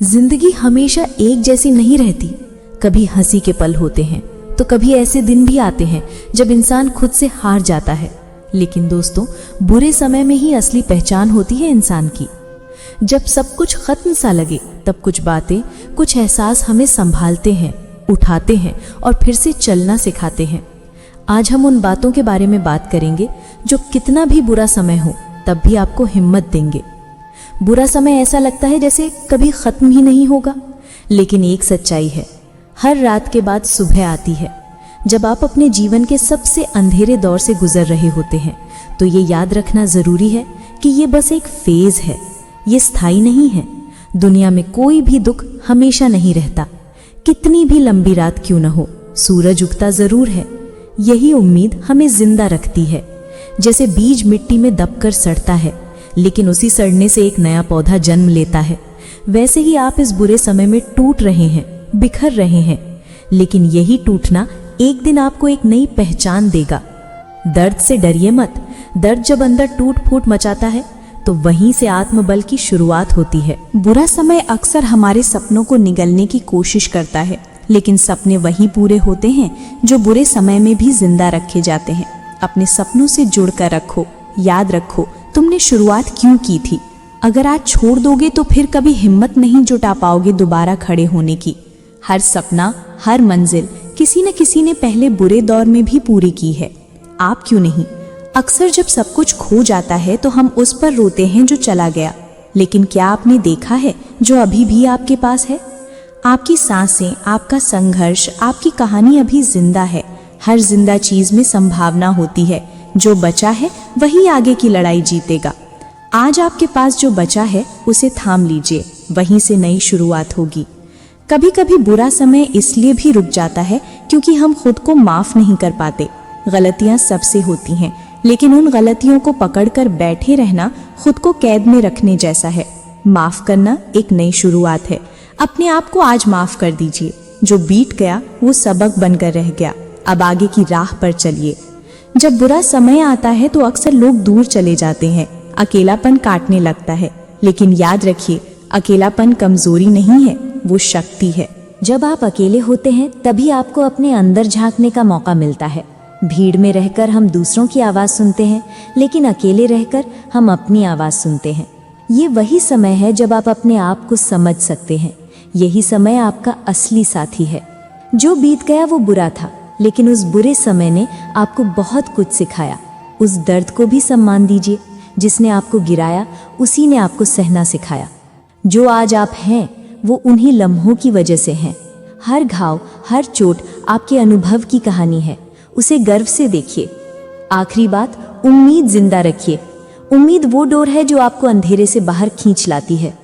जिंदगी हमेशा एक जैसी नहीं रहती। कभी हंसी के पल होते हैं तो कभी ऐसे दिन भी आते हैं जब इंसान खुद से हार जाता है। लेकिन दोस्तों, बुरे समय में ही असली पहचान होती है इंसान की। जब सब कुछ खत्म सा लगे तब कुछ बातें, कुछ एहसास हमें संभालते हैं, उठाते हैं और फिर से चलना सिखाते हैं। आज हम उन बातों के बारे में बात करेंगे जो कितना भी बुरा समय हो तब भी आपको हिम्मत देंगे। बुरा समय ऐसा लगता है जैसे कभी खत्म ही नहीं होगा, लेकिन एक सच्चाई है, हर रात के बाद सुबह आती है। जब आप अपने जीवन के सबसे अंधेरे दौर से गुजर रहे होते हैं तो ये याद रखना जरूरी है कि ये बस एक फेज है, ये स्थायी नहीं है। दुनिया में कोई भी दुख हमेशा नहीं रहता। कितनी भी लंबी रात क्यों न हो, सूरज उगता जरूर है। यही उम्मीद हमें जिंदा रखती है। जैसे बीज मिट्टी में दबकर सड़ता है, लेकिन उसी सड़ने से एक नया पौधा जन्म लेता है, वैसे ही आप इस बुरे समय में टूट रहे हैं, बिखर रहे हैं, लेकिन यही टूटना एक दिन आपको एक नई पहचान देगा। दर्द से डरिए मत। दर्द जब अंदर टूट फूट मचाता है तो वहीं से आत्मबल की शुरुआत होती है। बुरा समय अक्सर हमारे सपनों को निगलने की कोशिश करता है, लेकिन सपने वही पूरे होते हैं जो बुरे समय में भी जिंदा रखे जाते हैं। अपने सपनों से जुड़कर रखो। याद रखो तुमने शुरुआत क्यों की थी। अगर आज छोड़ दोगे तो फिर कभी हिम्मत नहीं जुटा पाओगे दोबारा खड़े होने की। हर सपना, हर मंजिल किसी न किसी ने पहले बुरे दौर में भी पूरी की है। आप क्यों नहीं। अक्सर जब सब कुछ खो जाता है तो हम उस पर रोते हैं जो चला गया, लेकिन क्या आपने देखा है जो अभी भी आपके पास है? आपकी सांसें, आपका संघर्ष, आपकी कहानी अभी जिंदा है। हर जिंदा चीज में संभावना होती है। जो बचा है वही आगे की लड़ाई जीतेगा। आज आपके पास जो बचा है उसे थाम लीजिए, वहीं से नई शुरुआत होगी। कभी कभी बुरा समय इसलिए भी रुक जाता है क्योंकि हम खुद को माफ नहीं कर पाते। गलतियां सबसे होती हैं, लेकिन उन गलतियों को पकड़कर बैठे रहना खुद को कैद में रखने जैसा है। माफ करना एक नई शुरुआत है। अपने आप को आज माफ कर दीजिए। जो बीत गया वो सबक बनकर रह गया। अब आगे की राह पर चलिए। जब बुरा समय आता है तो अक्सर लोग दूर चले जाते हैं, अकेलापन काटने लगता है। लेकिन याद रखिए, अकेलापन कमजोरी नहीं है, वो शक्ति है। जब आप अकेले होते हैं तभी आपको अपने अंदर झांकने का मौका मिलता है। भीड़ में रहकर हम दूसरों की आवाज सुनते हैं, लेकिन अकेले रहकर हम अपनी आवाज सुनते हैं। ये वही समय है जब आप अपने आप को समझ सकते हैं। यही समय आपका असली साथी है। जो बीत गया वो बुरा था, लेकिन उस बुरे समय ने आपको बहुत कुछ सिखाया। उस दर्द को भी सम्मान दीजिए। जिसने आपको गिराया उसी ने आपको सहना सिखाया। जो आज आप हैं वो उन्हीं लम्हों की वजह से हैं। हर घाव, हर चोट आपके अनुभव की कहानी है। उसे गर्व से देखिए। आखिरी बात, उम्मीद जिंदा रखिए। उम्मीद वो डोर है जो आपको अंधेरे से बाहर खींच लाती है।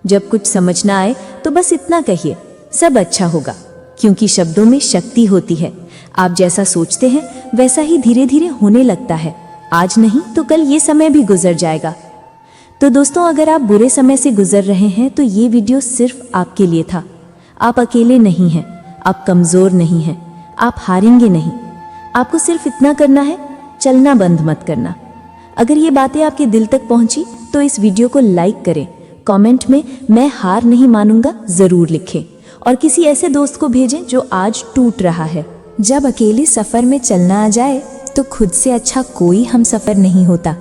जब कुछ समझ ना आए तो बस इतना कहिए, सब अच्छा होगा, क्योंकि शब्दों में शक्ति होती है। आप जैसा सोचते हैं वैसा ही धीरे धीरे होने लगता है। आज नहीं तो कल ये समय भी गुजर जाएगा। तो दोस्तों, अगर आप बुरे समय से गुजर रहे हैं तो ये वीडियो सिर्फ आपके लिए था। आप अकेले नहीं हैं, आप कमजोर नहीं हैं, आप हारेंगे नहीं। आपको सिर्फ इतना करना है, चलना बंद मत करना। अगर ये बातें आपके दिल तक पहुंची तो इस वीडियो को लाइक करें। कमेंट में मैं हार नहीं मानूंगा जरूर लिखें, और किसी ऐसे दोस्त को भेजें जो आज टूट रहा है। जब अकेले सफर में चलना आ जाए तो खुद से अच्छा कोई हम सफर नहीं होता।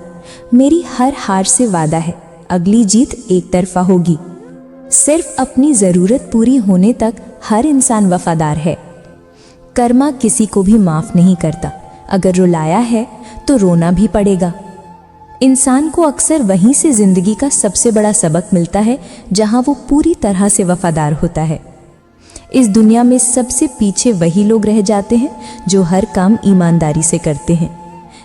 मेरी हर हार से वादा है, अगली जीत एक तरफा होगी। सिर्फ अपनी जरूरत पूरी होने तक हर इंसान वफादार है। कर्मा किसी को भी माफ नहीं करता। अगर रुलाया है तो रोना भी पड़ेगा। इंसान को अक्सर वहीं से जिंदगी का सबसे बड़ा सबक मिलता है जहां वो पूरी तरह से वफादार होता है। इस दुनिया में सबसे पीछे वही लोग रह जाते हैं जो हर काम ईमानदारी से करते हैं।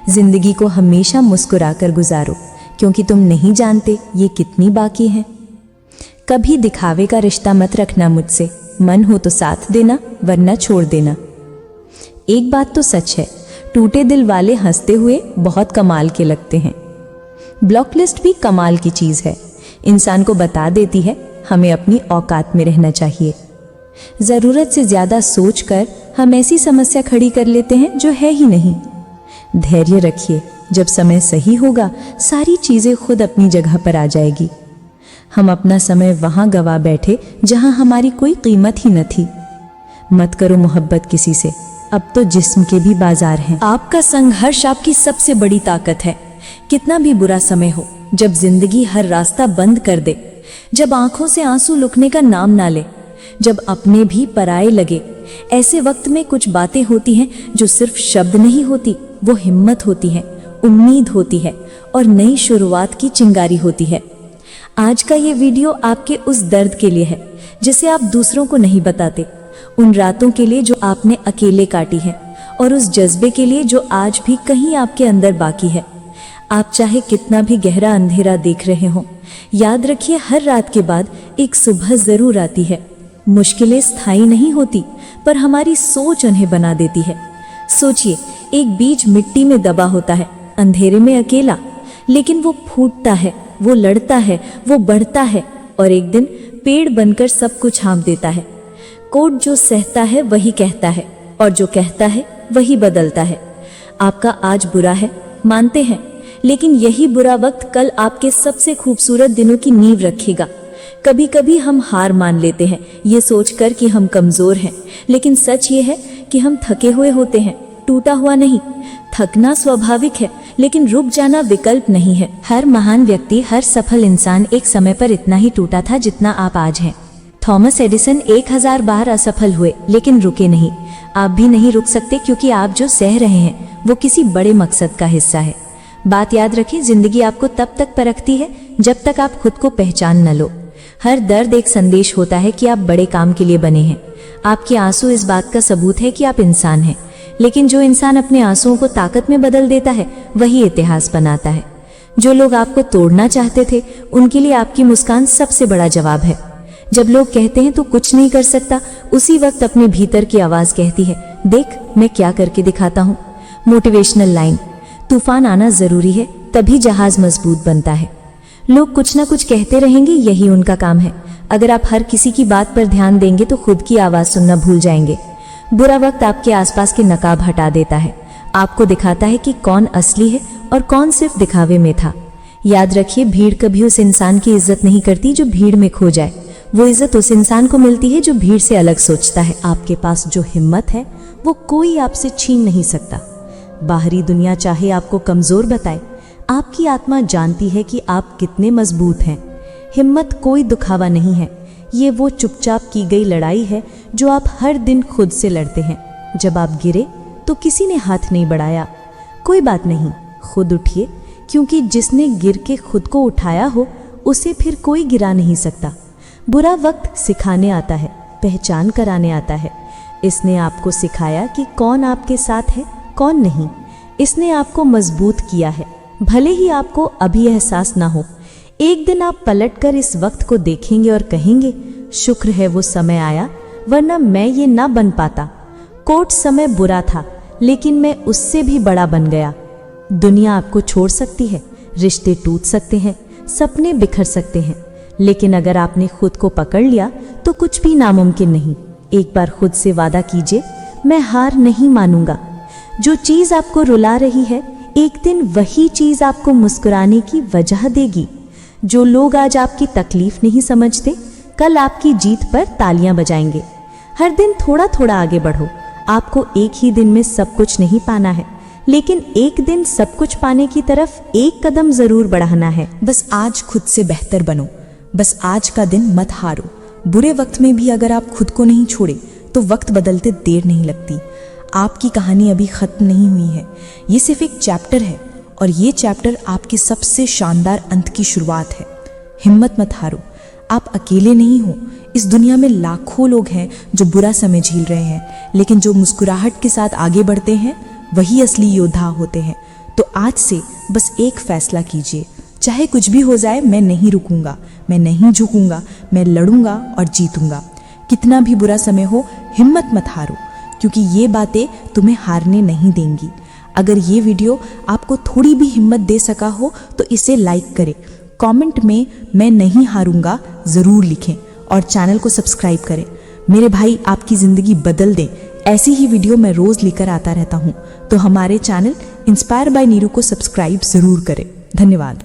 जिंदगी को हमेशा मुस्कुराकर गुजारो, क्योंकि तुम नहीं जानते ये कितनी बाकी है। कभी दिखावे का रिश्ता मत रखना मुझसे। मन हो तो साथ देना, वरना छोड़ देना। एक बात तो सच है, टूटे दिल वाले हंसते हुए बहुत कमाल के लगते हैं। ब्लॉक लिस्ट भी कमाल की चीज है। इंसान को बता देती है हमें अपनी औकात में रहना चाहिए। जरूरत से ज्यादा सोचकर हम ऐसी समस्या खड़ी कर लेते हैं जो है ही नहीं। धैर्य रखिए, जब समय सही होगा सारी चीजें खुद अपनी जगह पर आ जाएगी। हम अपना समय वहां गवा बैठे जहां हमारी कोई कीमत ही न थी। मत करो मोहब्बत किसी से, अब तो जिस्म के भी बाजार हैं। आपका संघर्ष आपकी सबसे बड़ी ताकत है। कितना भी बुरा समय हो, जब जिंदगी हर रास्ता बंद कर दे, जब आंखों से आंसू लुकने का नाम ना ले, जब अपने भी पराये लगे, ऐसे वक्त में कुछ बातें होती हैं जो सिर्फ शब्द नहीं होती, वो हिम्मत होती है, उम्मीद होती है और नई शुरुआत की चिंगारी होती है। आज का ये वीडियो आपके उस दर्द के लिए है जिसे आप दूसरों को नहीं बताते, उन रातों के लिए जो आपने अकेले काटी है और उस जज्बे के लिए जो आज भी कहीं आपके अंदर बाकी है। आप चाहे कितना भी गहरा अंधेरा देख रहे हो, याद रखिए हर रात के बाद एक सुबह जरूर आती है। मुश्किलें स्थायी नहीं होती, पर हमारी सोच उन्हें बना देती है। सोचिए, एक बीज मिट्टी में दबा होता है, अंधेरे में अकेला, लेकिन वो फूटता है, वो लड़ता है, वो बढ़ता है और एक दिन पेड़ बनकर सब कुछ हाँप देता है। कोट जो सहता है वही कहता है और जो कहता है वही बदलता है। आपका आज बुरा है, मानते हैं, लेकिन यही बुरा वक्त कल आपके सबसे खूबसूरत दिनों की नींव रखेगा। कभी कभी हम हार मान लेते हैं ये सोचकर कि हम कमजोर हैं, लेकिन सच ये है कि हम थके हुए होते हैं, टूटा हुआ नहीं। थकना स्वाभाविक है, लेकिन रुक जाना विकल्प नहीं है। हर महान व्यक्ति, हर सफल इंसान एक समय पर इतना ही टूटा था जितना आप आज हैं। थॉमस एडिसन 1000 बार असफल हुए, लेकिन रुके नहीं। आप भी नहीं रुक सकते, क्योंकि आप जो सह रहे हैं वो किसी बड़े मकसद का हिस्सा है। बात याद रखें, जिंदगी आपको तब तक परखती है जब तक आप खुद को पहचान न लो। हर दर्द एक संदेश होता है कि आप बड़े काम के लिए बने हैं। आपके आंसू इस बात का सबूत है कि आप इंसान हैं, लेकिन जो इंसान अपने आंसुओं को ताकत में बदल देता है वही इतिहास बनाता है। जो लोग आपको तोड़ना चाहते थे, उनके लिए आपकी मुस्कान सबसे बड़ा जवाब है। जब लोग कहते हैं तो कुछ नहीं कर सकता, उसी वक्त अपने भीतर की आवाज कहती है, देख मैं क्या करके दिखाता हूँ। मोटिवेशनल लाइन, तूफान आना जरूरी है, तभी जहाज मजबूत बनता है। लोग कुछ ना कुछ कहते रहेंगे, यही उनका काम है। अगर आप हर किसी की बात पर ध्यान देंगे तो खुद की आवाज सुनना भूल जाएंगे। बुरा वक्त आपके आसपास के नकाब हटा देता है, आपको दिखाता है कि कौन असली है और कौन सिर्फ दिखावे में था। याद रखिए, भीड़ कभी उस इंसान की इज्जत नहीं करती जो भीड़ में खो जाए। वो इज्जत उस इंसान को मिलती है जो भीड़ से अलग सोचता है। आपके पास जो हिम्मत है वो कोई आपसे छीन नहीं सकता। बाहरी दुनिया चाहे आपको कमजोर बताए, आपकी आत्मा जानती है कि आप कितने मजबूत हैं। हिम्मत कोई दुखावा नहीं है, ये वो चुपचाप की गई लड़ाई है जो आप हर दिन खुद से लड़ते हैं। जब आप गिरे तो किसी ने हाथ नहीं बढ़ाया, कोई बात नहीं, खुद उठिए, क्योंकि जिसने गिर के खुद को उठाया हो उसे फिर कोई गिरा नहीं सकता। बुरा वक्त सिखाने आता है, पहचान कराने आता है। इसने आपको सिखाया कि कौन आपके साथ है, कौन नहीं। इसने आपको मजबूत किया है, भले ही आपको अभी एहसास ना हो। एक दिन आप पलटकर इस वक्त को देखेंगे और कहेंगे, शुक्र है वो समय आया, वरना मैं ये ना बन पाता। कोट समय बुरा था, लेकिन मैं उससे भी बड़ा बन गया। दुनिया आपको छोड़ सकती है, रिश्ते टूट सकते हैं, सपने बिखर सकते हैं, लेकिन अगर आपने खुद को पकड़ लिया तो कुछ भी नामुमकिन नहीं। एक बार खुद से वादा कीजिए, मैं हार नहीं मानूंगा। जो चीज आपको रुला रही है, एक दिन वही चीज आपको मुस्कुराने की वजह देगी। जो लोग आज आपकी तकलीफ नहीं समझते, कल आपकी जीत पर तालियां बजाएंगे। हर दिन थोड़ा थोड़ा आगे बढ़ो। आपको एक ही दिन में सब कुछ नहीं पाना है, लेकिन एक दिन सब कुछ पाने की तरफ एक कदम जरूर बढ़ाना है। बस आज खुद से बेहतर बनो, बस आज का दिन मत हारो। बुरे वक्त में भी अगर आप खुद को नहीं छोड़े तो वक्त बदलते देर नहीं लगती। आपकी कहानी अभी खत्म नहीं हुई है, ये सिर्फ एक चैप्टर है और ये चैप्टर आपके सबसे शानदार अंत की शुरुआत है। हिम्मत मत हारो, आप अकेले नहीं हो। इस दुनिया में लाखों लोग हैं जो बुरा समय झेल रहे हैं, लेकिन जो मुस्कुराहट के साथ आगे बढ़ते हैं वही असली योद्धा होते हैं। तो आज से बस एक फैसला कीजिए, चाहे कुछ भी हो जाए, मैं नहीं रुकूंगा, मैं नहीं झुकूंगा, मैं लड़ूंगा और जीतूंगा। कितना भी बुरा समय हो, हिम्मत मत हारो, क्योंकि ये बातें तुम्हें हारने नहीं देंगी। अगर ये वीडियो आपको थोड़ी भी हिम्मत दे सका हो तो इसे लाइक करें, कमेंट में मैं नहीं हारूंगा ज़रूर लिखें और चैनल को सब्सक्राइब करें। मेरे भाई आपकी ज़िंदगी बदल दें, ऐसी ही वीडियो मैं रोज़ लेकर आता रहता हूँ। तो हमारे चैनल इंस्पायर बाय नीरू को सब्सक्राइब ज़रूर करें। धन्यवाद।